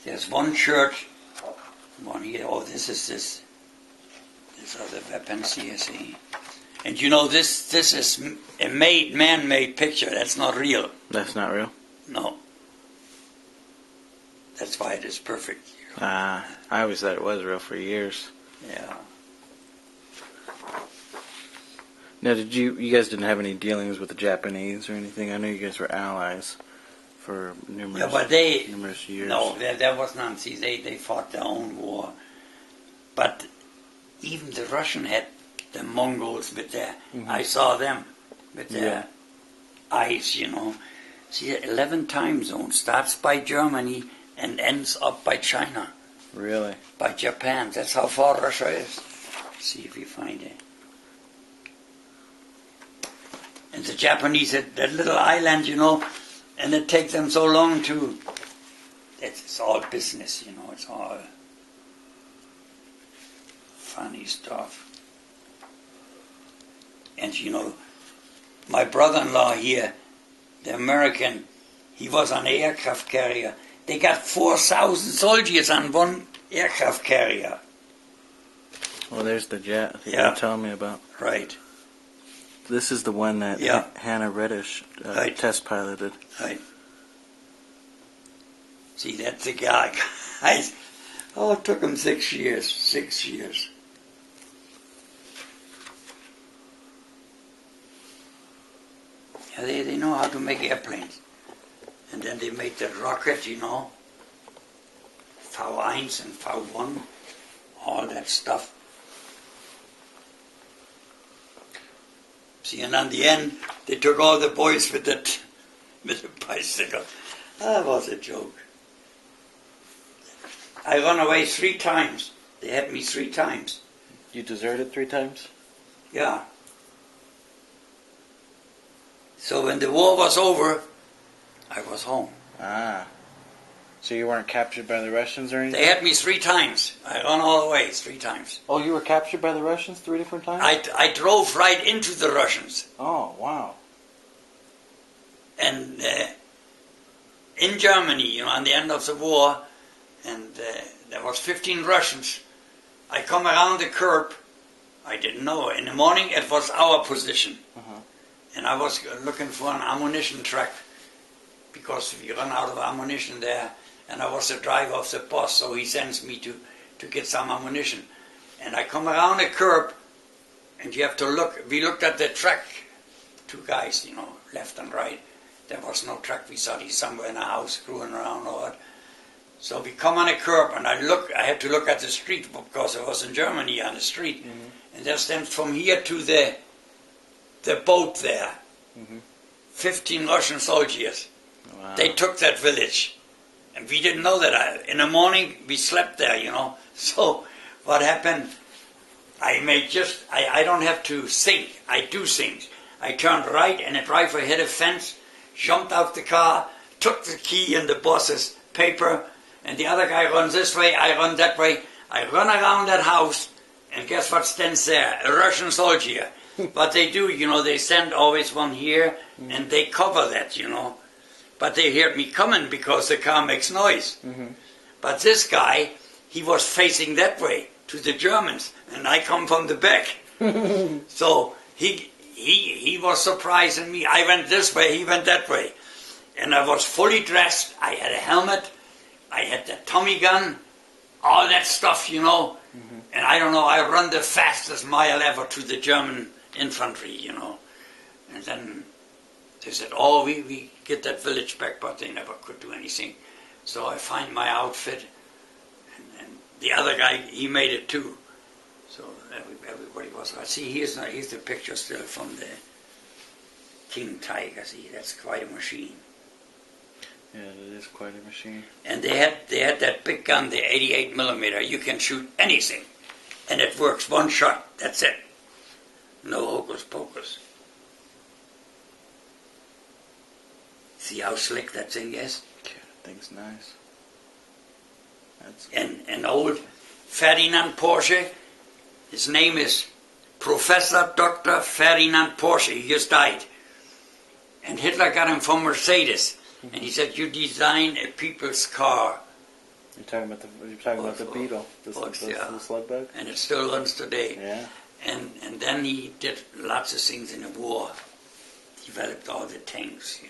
There's one church, one here. Oh, this is this. These are the weapons here, see. And you know, this is a man-made picture. That's not real. That's not real? No. That's why it is perfect. I always thought it was real for years. Yeah. Now, you guys didn't have any dealings with the Japanese or anything? I know you guys were allies for numerous years. No, there was none. See, they fought their own war. But even the Russian had the Mongols with their, I saw them with their eyes, you know. See, 11 time zones. Starts by Germany and ends up by China. Really? By Japan. That's how far Russia is. See if you find it. And the Japanese had that little island, you know, and it takes them so long to... It's all business, you know. It's all funny stuff. And, you know, my brother-in-law here, the American, he was on an aircraft carrier. They got 4,000 soldiers on one aircraft carrier. Well, there's the jet that you were telling me about. Right. This is the one that Hannah Reddish test piloted. Right. See, that's the guy. It took him 6 years. 6 years. Yeah, they know how to make airplanes. And then they made the rocket, you know. V1 and V1. All that stuff. See, and on the end, they took all the boys with the bicycle. That was a joke. I run away 3 times. They had me 3 times. You deserted 3 times? Yeah. So when the war was over, I was home. Ah. So you weren't captured by the Russians or anything? They had me 3 times. I run all the way 3 times. Oh, you were captured by the Russians 3 different times? I drove right into the Russians. Oh, wow. And in Germany, you know, on the end of the war, and there was 15 Russians. I come around the curb. I didn't know. In the morning, it was our position. And I was looking for an ammunition truck because we run out of ammunition there. And I was the driver of the boss, so he sends me to get some ammunition. And I come around the curb, and you have to look. We looked at the truck, 2 guys, you know, left and right. There was no truck. We thought he's somewhere in a house screwing around or what. So we come on a curb, and I had to look at the street because I was in Germany on the street. And there stands from here to the boat there, 15 Russian soldiers. Wow. They took that village. And we didn't know that. In the morning, we slept there, you know. So what happened, I don't have to think. I do things. I turned right, and the driver hit a fence, jumped out the car, took the key and the boss's paper, and the other guy runs this way, I run that way. I run around that house, and guess what stands there? A Russian soldier. But they do, you know, they send always one here, and they cover that, you know. But they hear me coming because the car makes noise. But this guy, he was facing that way to the Germans, and I come from the back. So he was surprising me. I went this way, he went that way. And I was fully dressed. I had a helmet. I had the Tommy gun. All that stuff, you know. And I don't know, I run the fastest mile ever to the German infantry, you know. And then they said, oh, we get that village back, but they never could do anything. So I find my outfit, and the other guy, he made it too. So everybody was, I see, here's the picture still from the King Tiger. See, that's quite a machine. Yeah, it is quite a machine. And they had that big gun, the 88 millimeter. You can shoot anything, and it works. 1 shot, that's it. No hocus pocus. See how slick that thing is? Yeah, that thing's nice. That's And an old Ferdinand Porsche, his name is Professor Dr. Ferdinand Porsche. He just died. And Hitler got him from Mercedes. And he said, you design a people's car. You're talking about the beetle, the slug bug? And it still runs today. Yeah. And then he did lots of things in the war. Developed all the tanks,